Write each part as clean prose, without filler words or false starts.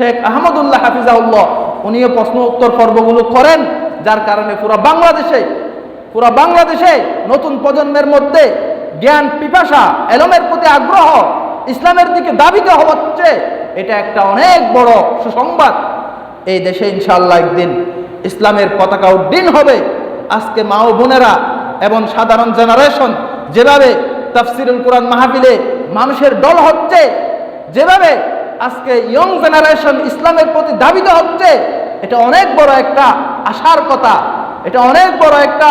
শেখ আহমদুল্লাহ হাফিজাহুল্লাহ উনিও প্রশ্ন উত্তর পর্বগুলো করেন, যার কারণে পুরো বাংলাদেশে নতুন প্রজন্মের মধ্যে জ্ঞান পিপাসা, এলমের প্রতি আগ্রহ, ইসলামের দিকে ধাবিত হচ্ছে। এটা একটা অনেক বড় সুসংবাদ। এই দেশে ইনশাআল্লাহ একদিন ইসলামের পতাকা উড্ডীন হবে। আজকে মা ও বোনেরা এবং সাধারণ জেনারেশন যেভাবে তাফসিরুল কোরআন মাহফিলে মানুষের দল হচ্ছে, যেভাবে আজকে ইয়ং জেনারেশন ইসলামের প্রতি ধাবিত হচ্ছে, এটা অনেক বড় একটা আশার কথা। এটা অনেক বড় একটা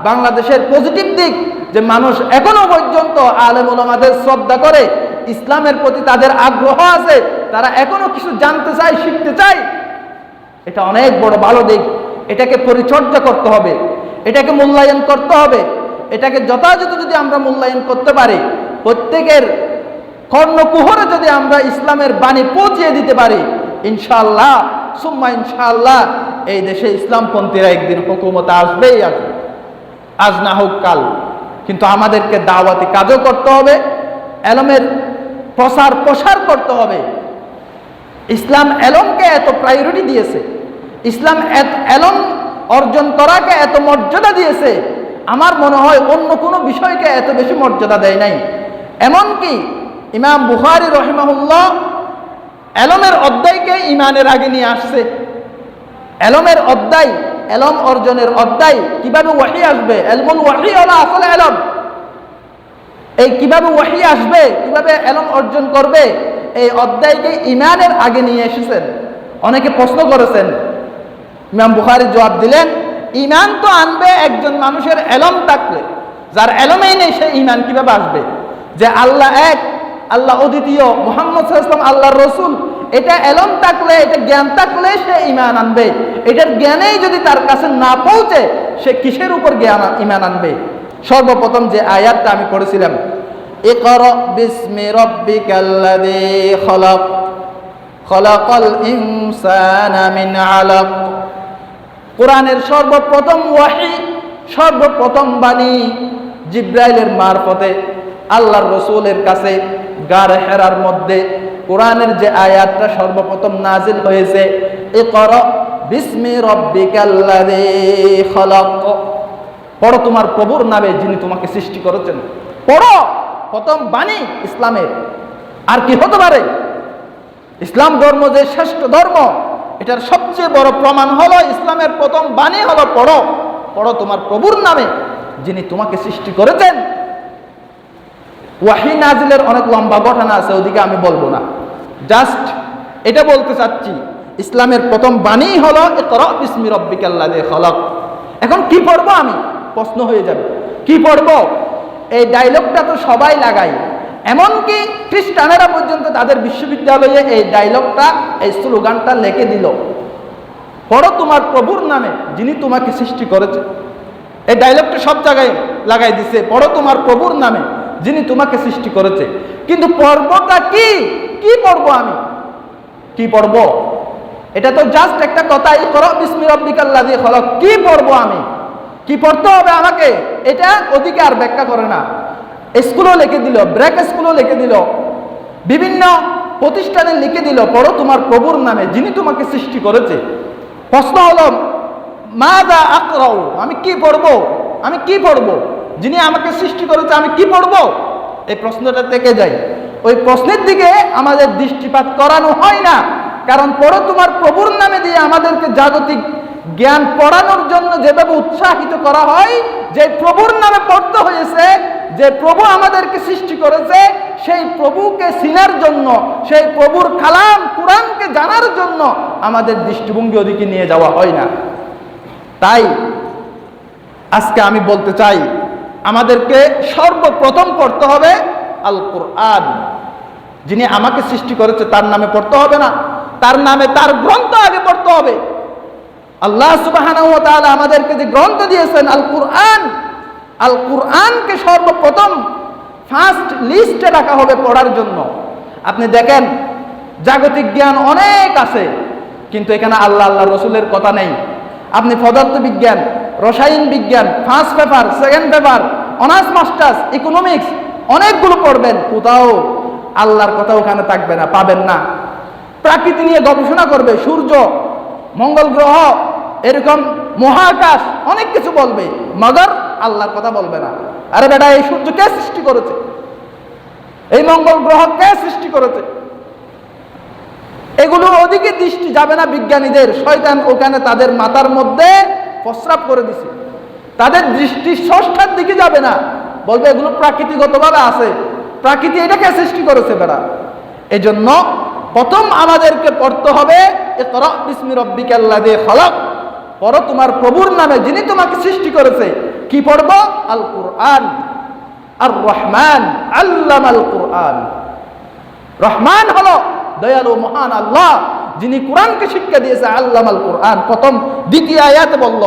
বাংলাদেশের পজিটিভ দিক, যে মানুষ এখনো পর্যন্ত আলেম ওলামাদের শ্রদ্ধা করে, ইসলামের প্রতি তাদের আগ্রহ আছে, তারা এখনো কিছু জানতে চায়, শিখতে চায়। এটা অনেক বড় ভালো দিক। এটাকে পরিচর্যা করতে হবে, এটাকে মূল্যায়ন করতে হবে। এটাকে যথাযথ যদি আমরা মূল্যায়ন করতে পারি, প্রত্যেকের কর্ণকুহরে যদি আমরা ইসলামের বাণী পৌঁছিয়ে দিতে পারি, ইনশাআল্লাহ সুম্মা ইনশাআল্লাহ এই দেশে ইসলামপন্থীরা একদিন হুকুমতে আসবেই আসবে, আজ না হোক কাল। কিন্তু আমাদেরকে দাওয়াতি কাজও করতে হবে, এলমের প্রসার করতে হবে। ইসলাম এলমকে এত প্রায়োরিটি দিয়েছে, ইসলাম এলম অর্জন করাকে এত মর্যাদা দিয়েছে, আমার মনে হয় অন্য কোনো বিষয়কে এত বেশি মর্যাদা দেয় নাই। এমনকি ইমাম বুখারী রহিমাহুল্লাহ এলমের অধ্যায়কে ইমানের আগে নিয়ে আসছে। এলমের অধ্যায়, এলম অর্জনের অধ্যায়, কিভাবে ওয়াহি আসবে, এলমুল ওয়াহি হলো আসলে এলম। এই কিভাবে ওয়াহি আসবে, কিভাবে এলম অর্জন করবে, এই অধ্যায়কে ইমানের আগে নিয়ে এসেছেন। অনেকে প্রশ্ন করেছেন, ইমাম বুখারী জবাব দিলেন, ইমান তো আনবে একজন মানুষের এলম থাকলে, যার এলমেই নেই সে ইমান কিভাবে আসবে? যে আল্লাহ এক, আল্লাহ অদ্বিতীয়, মুহাম্মদ সাল্লাল্লাহু আলাইহি ওয়াসাল্লাম আল্লাহর রাসূল, এটা এলম থাকলে, এটা জ্ঞান থাকলে সে ইমান আনবে। এটার জ্ঞানেই যদি তার কাছে না পৌঁছে, সে কিসের উপর ইমান আনবে? সর্বপ্রথম যে আয়াতটা আমি পড়েছিলাম, ইকরা বিসমি রাব্বিকাল্লাযী খলাক খলাকাল ইনসানা মিন আলাক। কোরআনের সর্বপ্রথম ওয়াহি, সর্বপ্রথম বাণী জিবরাইলের মারফতে আল্লাহর রাসূলের কাছে গারে হেরার মধ্যে কোরআনের যে আয়াতটা সর্বপ্রথম নাজিল হয়েছে, ইকরা বিসমি রাব্বিকাল্লাযী খলাক, পড়ো তোমার প্রভুর নামে যিনি তোমাকে সৃষ্টি করেছেন। পড়ো, প্রথম বাণী ইসলামের। আর কি হতে পারে? ইসলাম ধর্ম যে শ্রেষ্ঠ ধর্ম, এটার সবচেয়ে বড় প্রমাণ হলো ইসলামের প্রথম বাণী হলো পড়ো, পড়ো তোমার প্রভুর নামে যিনি তোমাকে সৃষ্টি করেছেন। ওয়াহি নাজিলের অনেক লম্বা ঘটনা আছে, ওদিকে আমি বলবো না, জাস্ট এটা বলতে চাচ্ছি ইসলামের প্রথম বাণী হলো ইকরা বিসমি রাব্বিকাল্লাযী খলাক। এখন কি পড়বো আমি? প্রশ্ন হয়ে যাবে, কি পড়বো? এই ডায়লগটা তো সবাই লাগায়, এমনকি খ্রিস্টানেরা পর্যন্ত তাদের বিশ্ববিদ্যালয়ে এই ডায়লগটা, এই স্লোগানটা লিখে দিল, পড়ো তোমার প্রভুর নামে যিনি তোমাকে সৃষ্টি করেছে। এই ডায়লগটা সব জায়গায় লাগাই দিছে, পড়ো তোমার প্রভুর নামে যিনি তোমাকে সৃষ্টি করেছে। কিন্তু পড়বটা কি? কি পড়বো আমি? কি পড়বো? এটা তো জাস্ট একটা কথা, ইকরা বিসমি রাব্বিকাল্লাযী খলাক। কি পড়বো আমি? কি পড়তে হবে আমাকে? এটা ওদিকে আর ব্যাখ্যা করে না। স্কুলও লিখে দিল, ব্রেক স্কুলও লিখে দিল, বিভিন্ন প্রতিষ্ঠানে লিখে দিল, পড়ো তোমার প্রভুর নামে যিনি তোমাকে সৃষ্টি করেছে। প্রশ্ন হলো, মাযা আকরাউ, আমি কি পড়বো? আমি কি পড়বো? যিনি আমাকে সৃষ্টি করেছে আমি কি পড়বো? এই প্রশ্নটা থেকে যায়। ওই প্রশ্নের দিকে আমাদের দৃষ্টিপাত করানো হয় না। কারণ পড়ো তোমার প্রভুর নামে দিয়ে আমাদেরকে জাগতিক জ্ঞান পড়ানোর জন্য যেভাবে উৎসাহিত করা হয়, যে প্রভুর নামে পড়তে হয়েছে, যে প্রভু আমাদেরকে সৃষ্টি করেছে, সেই প্রভুকে চিনার জন্য, সেই প্রভুর কালাম কুরআনকে জানার জন্য আমাদের দৃষ্টিভঙ্গি ওদিকে নিয়ে যাওয়া হয় না। তাই আজকে আমি বলতে চাই, আমাদেরকে সর্বপ্রথম পড়তে হবে আল কুরআন। যিনি আমাকে সৃষ্টি করেছে তার নামে পড়তে হবে না, তার নামে তার গ্রন্থ আগে পড়তে হবে। আল্লাহ সুবহানাহু ওয়া তাআলা আমাদেরকে যে গ্রন্থ দিয়েছেন আল কুরআন, আল কুরআনকে সর্বপ্রথম ফার্স্ট লিস্টে রাখা হবে পড়ার জন্য। আপনি দেখেন জাগতিক জ্ঞান অনেক আছে, কিন্তু এখানে আল্লাহ আল্লাহ রসুলের কথা নেই। আপনি পদার্থ বিজ্ঞান, রসায়ন বিজ্ঞান, first paper, second paper, honours masters, economics অনেকগুলো পড়বেন, কোথাও আল্লাহর কথা ওখানে থাকবে না, পাবেন না। প্রাকৃতি নিয়ে গবেষণা করবে, সূর্য, মঙ্গল গ্রহ, এরকম মহাকাশ অনেক কিছু বলবে, মগর আল্লাহর কথা বলবে না। আরে বেটা, এই সূর্য কে সৃষ্টি করেছে? এই মঙ্গল গ্রহ কে সৃষ্টি করেছে? এগুলো ওদিকে দৃষ্টি যাবে না বিজ্ঞানীদের। শয়তান ওখানে তাদের মাথার মধ্যে প্রস্রাব করে দিছে, তাদের দৃষ্টি স্রষ্টার দিকে যাবে না, বলবে এগুলো প্রাকৃতিকগতভাবে আছে, প্রাকৃতি এটাকে সৃষ্টি করেছে বেড়া। এজন্য প্রথম আমাদেরকে পড়তে হবে ইকরা বিসমি রাব্বিকাল্লাযী খালাক, পড়ো তোমার প্রভুর নামে যিনি তোমাকে সৃষ্টি করেছে। কি পড়ব? আল কুরআন। আর রহমান আল্লামাল কুরআন। রহমান হলো দয়ালু মহান আল্লাহ, যিনি কোরআনকে শিক্ষা দিয়েছে। আল্লামাল কুরআন প্রথম দ্বিতীয় আয়াতে বলল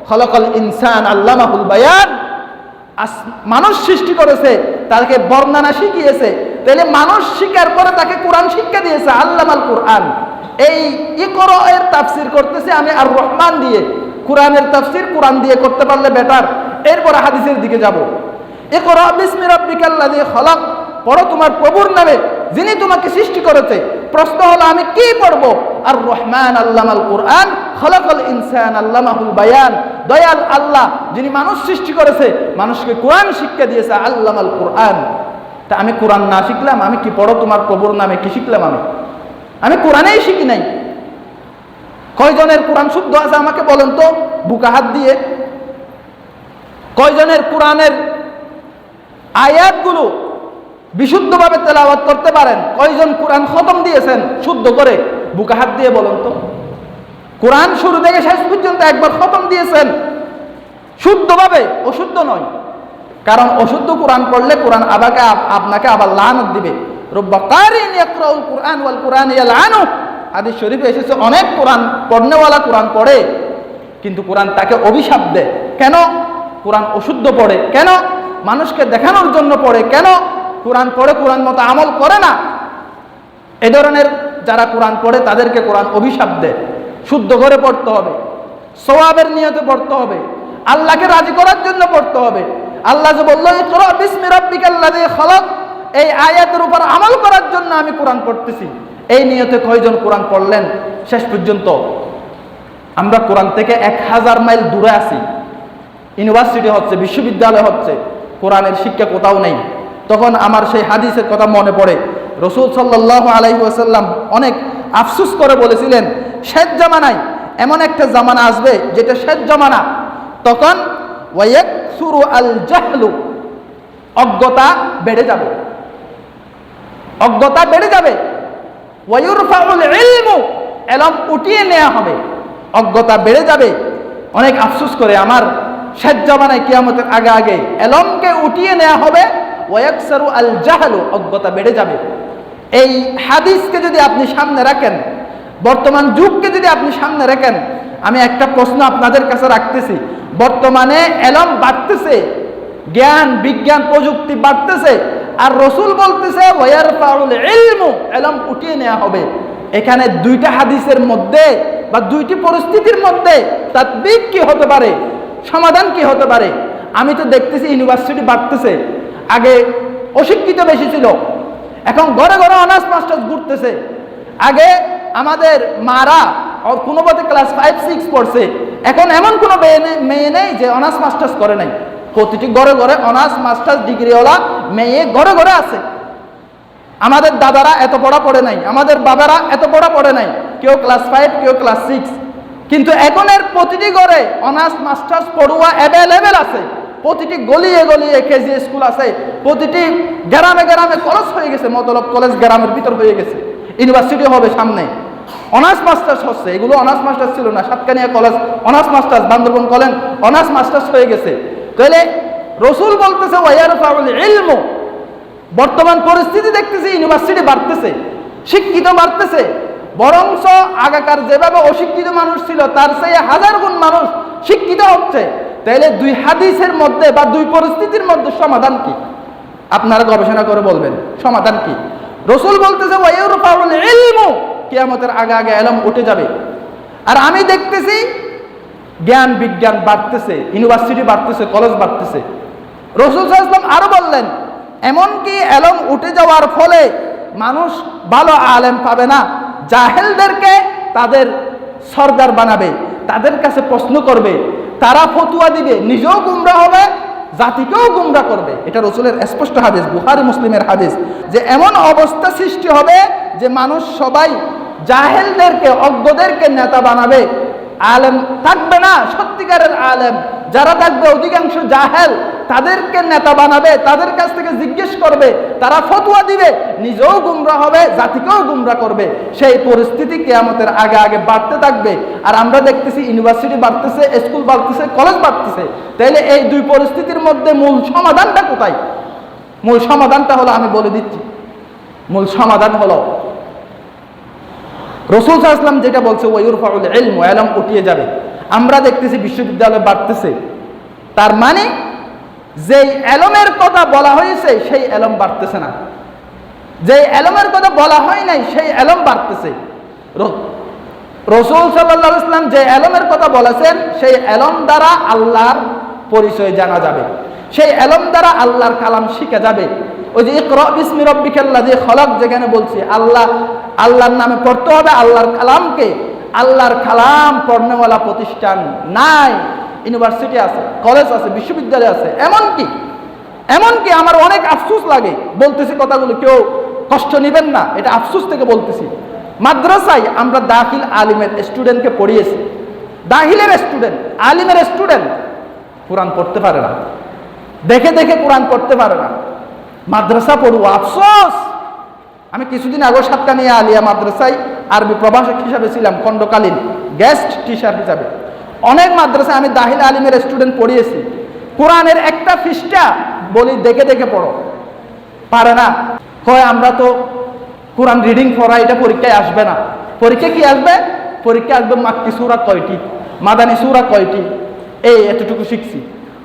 খালাকাল ইনসান আল্লামাহুল বায়ান, মানুষ সৃষ্টি করেছে, তাকে বর্ণনা শিখিয়েছে। তাহলে মানুষ শিকার করে তাকে কোরআন শিক্ষা দিয়েছে আল্লামাল কুরআন। এই ইকরা এর তাফসীর করতেছে আমি আর রহমান দিয়ে, কোরআনের তাফসীর কোরআন দিয়ে করতে পারলে বেটার। এরপর হাদিসের দিকে যাব। ইকরা বিসমি রাব্বিকাল্লাযী খালাক, পড়ো তোমার প্রভুর নামে যিনি তোমাকে সৃষ্টি করেছে। প্রশ্ন হলো আমি কি পড়ব? আর রহমান আল্লামাল কুরআন, খালাকাল ইনসান আল্লামাহুল বায়ান, দয়াল আল্লাহ যিনি মানুষ সৃষ্টি করেছে, মানুষকে কোরআন শিক্ষা দিয়েছে আল্লামাল কুরআন। তা আমি কোরআন না শিখলাম, আমি কি পড়ো তোমার প্রভুর নামে কি শিখলাম? আমি কোরআনেই শিখি নাই। কয়জনের কোরআন শুদ্ধ আছে আমাকে বলেন তো, বুকা হাত দিয়ে। কয়জনের কোরআনের আয়াতগুলো বিশুদ্ধভাবে তেলাওয়াত করতে পারেন? কয়জন কোরআন খতম দিয়েছেন শুদ্ধ করে? বুকা হাত দিয়ে বলেন তো। কোরআন শুরু থেকে শেষ পর্যন্ত একবার খতম দিয়েছেন শুদ্ধভাবে, অশুদ্ধ নয়। কারণ অশুদ্ধ কোরআন পড়লে কোরআন আপনাকে আবার লানত দিবে। রব্বা কারিন ইয়াকরাউল কুরআন ওয়াল কুরআন ইয়ালআনু, হাদিস শরীফে এসেছে অনেক কোরআন পড়নেওয়ালা কোরআন পড়ে, কিন্তু কোরআন তাকে অভিশাপ দেয়। কেন? কোরআন অশুদ্ধ পড়ে। কেন? মানুষকে দেখানোর জন্য পড়ে। কেন? কোরআন পড়ে কোরআন মতো আমল করে না। এ ধরনের যারা কোরআন পড়ে তাদেরকে কোরআন অভিশাপ দেয়। শুদ্ধ করে পড়তে হবে, সওয়াবের নিয়তে পড়তে হবে, আল্লাহকে রাজি করার জন্য পড়তে হবে। আল্লাহ যে বলল ইকরা বিসমি রাব্বিকাল্লাযী খালাক, এই আয়াতের উপর আমল করার জন্য আমি কোরআন পড়তেছি। এই নিয়তে কয়জন কোরআন পড়লেন শেষ পর্যন্ত? আমরা কোরআন থেকে 1000 মাইল দূরে আছি, ইউনিভার্সিটি হচ্ছে, বিশ্ববিদ্যালয় হচ্ছে, কোরআনের শিক্ষা কোথাও নেই। তখন আমার সেই হাদিসের কথা মনে পড়ে। রাসূল সাল্লাল্লাহু আলাইহি ওয়াসাল্লাম অনেক আফসোস করে বলেছিলেন, শেষ জামানায় এমন একটা জামানা আসবে যেটা শেষ জামানা, তখন ওয়ায়াকসুরু আল জাহলু, অজ্ঞতা বেড়ে যাবে, অজ্ঞতা বেড়ে যাবে। ওয়ায়ুরফাউল ইলমু, ইলম উঠিয়ে নেওয়া হবে, অজ্ঞতা বেড়ে যাবে। অনেক আফসোস করে আমার শেষ জামানায় কিয়ামতের আগে আগে ইলমকে উঠিয়ে নেওয়া হবে, ওয়ায়াকসুরু আল জাহলু, অজ্ঞতা বেড়ে যাবে। এই হাদিসকে যদি আপনি সামনে রাখেন, বর্তমান যুগকে যদি আপনি সামনে রাখেন, আমি একটা প্রশ্ন আপনাদের কাছে রাখতেছি। বর্তমানে ইলম বাড়তেছে, জ্ঞান বিজ্ঞান প্রযুক্তি বাড়তেছে, আর রাসূল বলতেছে ওয়ায়ারফাউল ইলমু, ইলম উঠিয়ে নেওয়া হবে। এখানে দুইটা হাদিসের মধ্যে বা দুইটি পরিস্থিতির মধ্যে তাতবিক কি হতে পারে, সমাধান কি হতে পারে? আমি তো দেখতেছি ইউনিভার্সিটি বাড়তেছে। আগে অশিক্ষিত বেশি ছিল, এখন ঘরে ঘরে অনার্স মাস্টার্স ঘুরতেছে। আগে আমাদের মারা কোনো মতে ক্লাস 5-6 পড়ছে, এখন এমন কোনো মেয়ে নেই যে অনার্স মাস্টার্স করে নাই। প্রতিটি ঘরে ঘরে অনার্স মাস্টার্স ডিগ্রিওয়ালা মেয়ে ঘরে ঘরে আছে। আমাদের দাদারা এত পড়া পড়ে নাই, আমাদের বাবারা এত পড়া পড়ে নাই, কেউ ক্লাস 5 কেউ ক্লাস 6, কিন্তু এখনের প্রতিটি ঘরে অনার্স মাস্টার্স পড়ুয়া অ্যাভেলেবেল আছে। প্রতিটি গলিয়ে গলিয়ে কেজি স্কুল আছে, প্রতিটি গ্রামে গ্রামে কলেজ হয়ে গেছে, মতলব কলেজ গ্রামের ভিতর হয়ে গেছে, ইউনিভার্সিটি হবে সামনে। অনার্স মাস্টার্স হচ্ছে, এগুলো অনার্স মাস্টার্স ছিল না। Satkania college honours masters, Bandarban college honours masters হয়ে গেছে। তাহলে রাসূল বলতেছে ওয়ায়ারফাউল ইলমু, বর্তমান পরিস্থিতি দেখতেছি ইউনিভার্সিটি বাড়তেছে, শিক্ষিত বাড়তেছে, বরঞ্চ আগেকার যেভাবে অশিক্ষিত মানুষ ছিল তার চেয়ে 1000 গুণ মানুষ শিক্ষিত হচ্ছে। তাইলে দুই হাদিসের মধ্যে বা দুই পরিস্থিতির মধ্যে সমাধান কি? আপনারা গবেষণা করে বলবেন সমাধান কি? রাসূল বলতেছে ওয়ায়ারফাউল ইলমু, কিয়ামতের আগে আগে ইলম উঠে যাবে। আর আমি দেখতেছি জ্ঞান বিজ্ঞান বাড়তেছে, ইউনিভার্সিটি বাড়তেছে, কলেজ বাড়তেছে। রাসূল সাল্লাল্লাহু আলাইহি ওয়াসাল্লাম আরো বললেন, এমনকি ইলম উঠে যাওয়ার ফলে মানুষ ভালো আলেম পাবে না, জাহেলদেরকে তাদের সরদার বানাবে, তাদের কাছে প্রশ্ন করবে, তারা ফতুয়া দিবে, নিজেও গুমরা হবে, জাতিকেও গুমরা করবে। এটা রাসূলের স্পষ্ট হাদিস, বুখারী মুসলিমের হাদিস, যে এমন অবস্থা সৃষ্টি হবে যে মানুষ সবাই জাহেলদেরকে, অজ্ঞদেরকে নেতা বানাবে, আলেম থাকবে না, সত্যিকারের আলেম যারা থাকবে অধিকাংশ জাহেল, তাদেরকে নেতা বানাবে, তাদের কাছ থেকে জিজ্ঞেস করবে, তারা ফতোয়া দিবে, নিজেও গুমরা হবে, জাতিকেও গুমরা করবে। সেই পরিস্থিতি কিয়ামতের আগে আগে বাড়তে থাকবে। আর আমরা দেখতেছি ইউনিভার্সিটি বাড়তেছে, স্কুল বাড়তেছে, কলেজ বাড়তেছে। তাইলে এই দুই পরিস্থিতির মধ্যে মূল সমাধানটা কোথায়? মূল সমাধানটা হলো, আমি বলে দিচ্ছি, মূল সমাধান হলো রাসূল সাল্লাল্লাহু আলাইহি ওয়াসাল্লাম যেটা বলছে, ওয়ায়ুরফাউল ইলম, ইলম উঠিয়ে যাবে। আমরা দেখতেছি বিশ্ববিদ্যালয় বাড়তেছে, তার মানে যেই ইলমের কথা বলা হয়েছে সেই ইলম বাড়তেছে না, যেই ইলমের কথা বলা হয় নাই সেই ইলম বাড়তেছে। রাসূল সাল্লাল্লাহু আলাইহি ওয়াসাল্লাম যে ইলমের কথা বলেছেন সেই ইলম দ্বারা আল্লাহর পরিচয় জানা যাবে, সেই ইলম দ্বারা আল্লাহর কালাম শিখা যাবে। ওই যে ইকরা বিসমি রাব্বিকাল্লাযী খলাক, যেখানে বলছি আল্লাহর নামে পড়তে হবে, আল্লাহর কালামকে। আল্লাহর কালাম পড়নেওয়ালা প্রতিষ্ঠান নাই। ইউনিভার্সিটি আছে, কলেজ আছে, বিশ্ববিদ্যালয় আছে। এমনকি আমার অনেক আফসোস লাগে, বলতেছি কথাগুলো, কেউ কষ্ট নেবেন না, এটা আফসোস থেকে বলতেছি। মাদ্রাসায় আমরা দাখিল আলিমের স্টুডেন্টকে পড়িয়েছি, দাখিলের স্টুডেন্ট, আলিমের স্টুডেন্ট কোরআন পড়তে পারে না, দেখে দেখে কোরআন পড়তে পারে না। মাদ্রাসা পড়ুয়া, আফসোস। আমি কিছুদিন আগে সাতকানিয়া আলিয়া মাদ্রাসায় আরবি প্রভাষক হিসাবে ছিলাম, খণ্ডকালীন গেস্ট টিচার হিসাবে। অনেক মাদ্রাসায় আমি দাখিল আলিমের স্টুডেন্ট পড়িয়েছি। কোরআনের একটা পৃষ্ঠা বলি দেখে দেখে পড়ো, পারে না। হয় আমরা তো কোরআন রিডিং পড়া, এটা পরীক্ষায় আসবে না। পরীক্ষা কি আসবে? পরীক্ষা আসবে মাক্কি সূরা কয়টি, মাদানী সূরা কয়টি, এই এতটুকু শিখছি।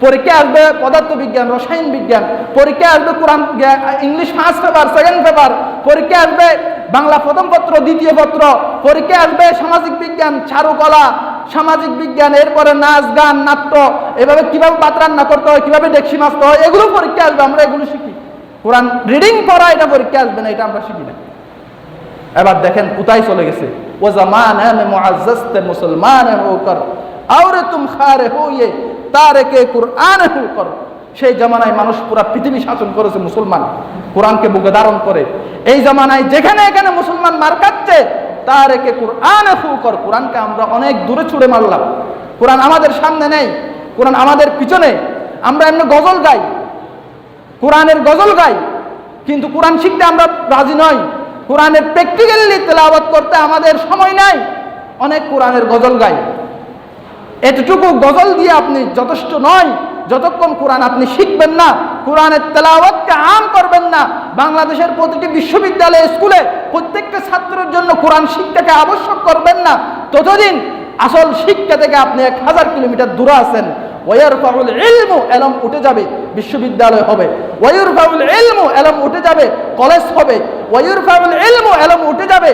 পরীক্ষা আসবে পদার্থ বিজ্ঞান, রসায়ন বিজ্ঞান, পরীক্ষা আসবে Quran, English first paper, second paper, পরীক্ষা আসবে বাংলা প্রথম পত্র, দ্বিতীয় পত্র, পরীক্ষা আসবে সামাজিক বিজ্ঞান, চারুকলা, সামাজিক বিজ্ঞান, এরপরে নাচ গান, নাট্য, এভাবে কিভাবে ভাত রান্না করতে হয়, কিভাবে ডেকসি মাছতে হয়, এগুলো পরীক্ষা আসবে। আমরা এগুলো শিখি। কোরআন রিডিং পড়া এটা পরীক্ষা আসবে না, এটা আমরা শিখি না। এবার দেখেন কোথায় চলে গেছে। ও জামানা মে মুআজ্জাজতে মুসলমান হোকর আওরে তুম খারে হোয়ে তারেকে কুরআন হোকর। সেই জামানায় মানুষ পুরা পৃথিবী শাসন করেছে মুসলমান, কোরআনকে বুকে ধারণ করে। এই জামানায় যেখানে এখানে মুসলমান মার খাচ্ছে, তারেকে কুরআন হোকর, কোরআনকে আমরা অনেক দূরে ছুড়ে মারলাম। কোরআন আমাদের সামনে নেই, কোরআন আমাদের পিছনে। আমরা এমনি গজল গাই, কোরআনের গজল গাই, কিন্তু কোরআন শিখতে আমরা রাজি নই। কোরআনের প্র্যাকটিক্যালি তেলাওয়াত করতে আমাদের সময় নাই, অনেক কোরআনের গজল গাই। এতটুকু গজল দিয়ে আপনি যথেষ্ট নয়, যতক্ষণ কোরআন আপনি শিখবেন না, কোরআনের তেলাওয়াতকে আম করবেন না। বাংলাদেশের প্রতিটি বিশ্ববিদ্যালয়, স্কুলে প্রত্যেকটা ছাত্রের জন্য কোরআন শিক্ষাকে আবশ্যক করবেন না, ততদিন আসল শিক্ষা থেকে আপনি 1000 কিলোমিটার দূরে আছেন। ওয়ারফাউল ইলমু, ইলম উঠে যাবে, বিশ্ববিদ্যালয় হবে। ওয়ারফাউল ইলমু, ইলম উঠে যাবে, কলেজ হবে। ওয়ারফাউল ইলমু, ইলম উঠে যাবে,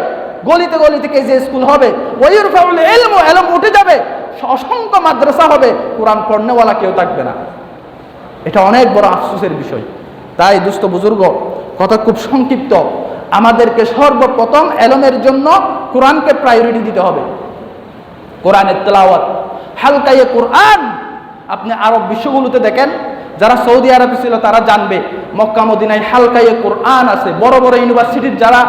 গলিতে গলিতে কেজি স্কুল হবে। ওয়ারফাউল ইলমু, ইলম উঠে যাবে, অসংখ্য মাদ্রাসা হবে, কোরআন পড়নেওয়ালা কেউ থাকবে না। এটা অনেক বড় আফসোসের বিষয়। তাই দুস্থ বুজুর্গ, কথা খুব সংক্ষিপ্ত, আমাদেরকে সর্বপ্রথম ইলমের জন্য কোরআনকে প্রায়োরিটি দিতে হবে। কোরআনের তেলাওয়াত, হালকায়ে কোরআন। আপনি আরব বিশ্বগুলোতে দেখেন, যারা সৌদি আরবে ছিল তারা জানবে, মক্কা মদিনায় হালকায়ে কোরআন আছে। বড় বড় ইউনিভার্সিটির যারা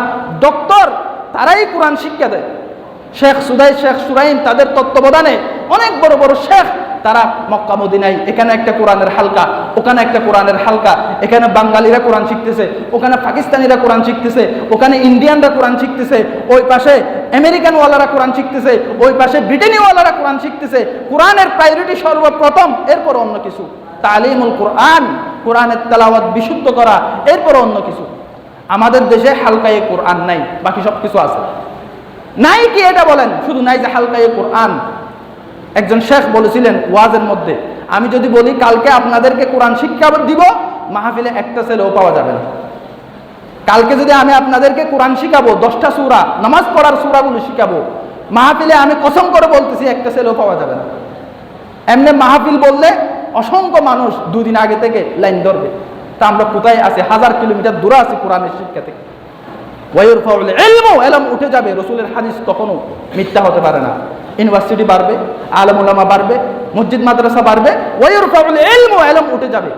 ডক্টর, তারাই কোরআন শিক্ষা দেয়। শেখ সুরাইন তাদের তত্ত্বাবধানে অনেক বড় বড় শেখ, তারা মক্কা মদিনায়, এখানে একটা কোরআনের হালকা, ওখানে একটা কোরআনের হালকা, এখানে বাঙালিরা কোরআন শিখতেছে, ওখানে পাকিস্তানিরা কোরআন শিখতেছে, ওখানে ইন্ডিয়ানরা কোরআন শিখতেছে, ওই পাশে আমেরিকান ওয়ালারা কোরআন শিখতেছে, ওই পাশে ব্রিটেনীওয়ালারা কোরআন শিখতেছে। কোরআনের প্রায়োরিটি সর্বপ্রথম, এরপর অন্য কিছু। তালিমুল কোরআন, কোরআনের তেলাওয়াত বিশুদ্ধ করা, এরপর অন্য কিছু। আমাদের দেশে হালকায়ে কোরআন নাই, বাকি সব কিছু আছে। নাই কি এটা বলেন, শুধু নাই যে হালকায়ে কোরআন। একজন শেখ বলেছিলেন ওয়াজের মধ্যে, আমি যদি বলি কালকে আপনাদেরকে কোরআন শিক্ষা দিব, মাহফিলে একটা ছেলেও পাওয়া যাবে না। কালকে যদি আমি আপনাদেরকে কোরআন শিখাবো, 10টা সূরা, নামাজ পড়ার সূরাগুলো শিখাবো, মাহফিলে আমি কসম করে বলতেছি একটা ছেলেও পাওয়া যাবে না। এমনি মাহফিল বললে অসংখ্য মানুষ 2 দিন আগে থেকে লাইন ধরবে। তা আমরা কোথায় আছি? 1000 কিলোমিটার দূরে আছি কোরআনের শিক্ষা থেকে। ওয়ায়ুরফাউল ইলমু, ইলম উঠে যাবে। রাসূলের হাদিস কখনো মিথ্যা হতে পারে না। ইউনিভার্সিটি বাড়বে, আলেম উলামা বাড়বে, মসজিদ মাদ্রাসা বাড়বে, ওয়ায়ুরফাউল ইলমু, ইলম উঠে যাবে।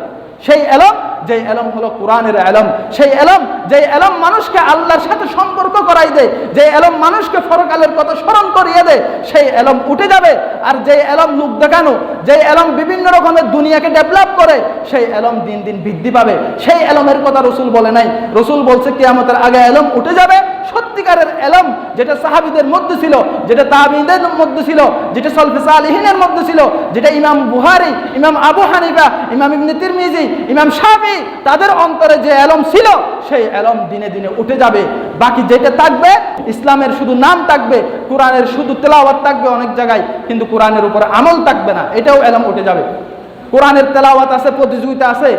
সেই এলম, যে এলম হলো কোরআনের এলম, সেই এলম, যে এলম মানুষকে আল্লাহর সাথে সম্পর্ক করাই দেয়, যে এলম মানুষকে পরকালের কথা স্মরণ করিয়ে দেয়, সেই এলম উঠে যাবে। আর যে এলম লোক দেখানো, যে এলম বিভিন্ন রকমের দুনিয়াকে ডেভেলপ করে, সেই এলম দিন দিন বৃদ্ধি পাবে। সেই এলমের কথা রাসূল বলে নাই। রাসূল বলছে কিয়ামতের আগে এলম উঠে যাবে। সত্যিকারের এলম, যেটা সাহাবীদের মধ্যে ছিল, যেটা তাবিঈদের মধ্যে ছিল, যেটা সালফে সালিহিনের মধ্যে ছিল, যেটা ইমাম বুখারী, ইমাম আবু হানিফা, ইমাম ইবনে তিরমিজি, ইমাম শাফি, তাদের অন্তরে যে এলম ছিল, সেই এলম দিনে দিনে উঠে যাবে। বাকি যেটা থাকবে, ইসলামের শুধু নাম থাকবে, কোরআনের শুধু তেলাওয়াত থাকবে অনেক জায়গায়, কিন্তু কোরআনের উপর আমল থাকবে না, এটাও এলম উঠে যাবে। কোরআনের তেলাওয়াত আছে, প্রতিযোগিতা আছে,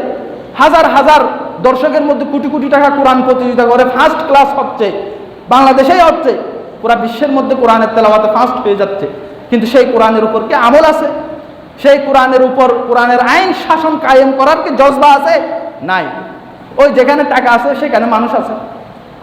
হাজার হাজার দর্শকের মধ্যে কোটি কোটি টাকা কোরআন প্রতিযোগিতা করে ফার্স্ট ক্লাস হচ্ছে, বাংলাদেশেই হচ্ছে, পুরা বিশ্বের মধ্যে কোরআনের তেলাওয়াতে ফার্স্ট হয়ে যাচ্ছে। কিন্তু সেই কোরআনের উপর কি আমল আছে? সেই কোরআনের উপর কোরআনের আইন শাসন কায়েম করার কি জজবা আছে? নাই। ওই যেখানে টাকা আছে সেখানে মানুষ আছে।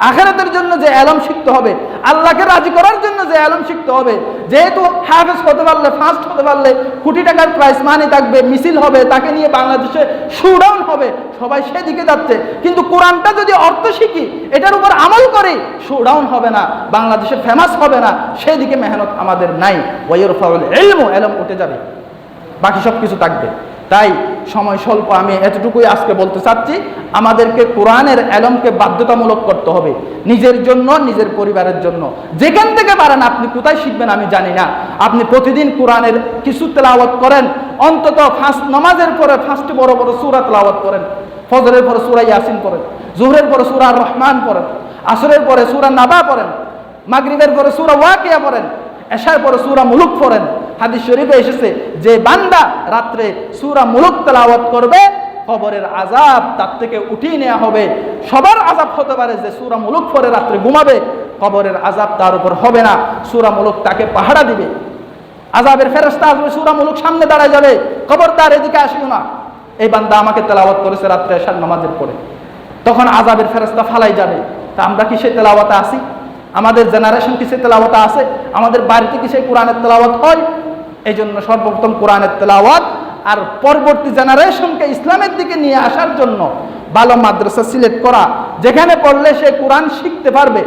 আখিরাতের জন্য যে এলম শিখতে হবে, আল্লাহকে রাজি করার জন্য যে এলম শিখতে হবে, যেহেতু হাফেজ হতে পারলে, ফার্স্ট হতে পারলে কোটি টাকার প্রাইজ মানি থাকবে, মিছিল হবে, তাকে নিয়ে বাংলাদেশে শোডাউন হবে, সবাই সেদিকে যাচ্ছে। কিন্তু কোরআনটা যদি অর্থ শিখি, এটার উপর আমল করি, শোডাউন হবে না, বাংলাদেশে ফেমাস হবে না, সেদিকে মেহনত আমাদের নাই। ওয়ায়ুরফাউল ইলমু, এলম উঠে যাবে, বাকি সব কিছু থাকবে। তাই সময় স্বল্প, আমি এতটুকুই আজকে বলতে চাচ্ছি, আমাদেরকে কোরআনের এলমকে বাধ্যতামূলক করতে হবে, নিজের জন্য, নিজের পরিবারের জন্য। যেখান থেকে পারেন, আপনি কোথায় শিখবেন আমি জানি না, আপনি প্রতিদিন কোরআনের কিছু তেলাওয়াত করেন, অন্তত ফার্স্ট নামাজের পরে ফার্স্টে বড় বড় সূরা তেলাওয়াত করেন, ফজরের পরে সূরা ইয়াসিন পড়েন, জোহরের পরে সূরা আর রহমান পড়েন, আসরের পরে সূরা নাবা পড়েন, মাগরিবের পরে সূরা ওয়াকিয়া পড়েন, এশার পরে সূরা মুলুক পড়েন। হাদিস শরীফে এসেছে যে বান্দা রাত্রে সূরা মুলুক তেলাওয়াত করবে, কবরের আযাব তার থেকে উঠিয়ে নেওয়া হবে। সবার আযাব হতে পারে, যে সূরা মুলুক পড়ে রাত্রে ঘুমাবে, কবরের আযাব তার উপর হবে না, সূরা মুলুক তাকে পাহারা দিবে। আযাবের ফেরেশতা আসবে, সূরা মুলুক সামনে দাঁড়ায় যাবে, খবরদার এদিকে আসিও না, এই বান্দা আমাকে তেলাওয়াত করেছে রাত্রে এশার নামাজের পরে। তখন আযাবের ফেরেশতা ফালাই যাবে। তা আমরা কি সেই তেলাওয়াতে আসি? আমাদের জেনারেশন কি সেই তেলাওয়াতে আছে? আমাদের বাড়িতে কি সেই কোরআনের তেলাওয়াত হয়? এই জন্য সর্বপ্রথম কোরআনের তেলাওয়াত, আর পরবর্তী জেনারেশনকে ইসলামের দিকে নিয়ে আসার জন্য ভালো মাদ্রাসা সিলেক্ট করা, যেখানে পড়লে সে কোরআন শিখতে পারবে।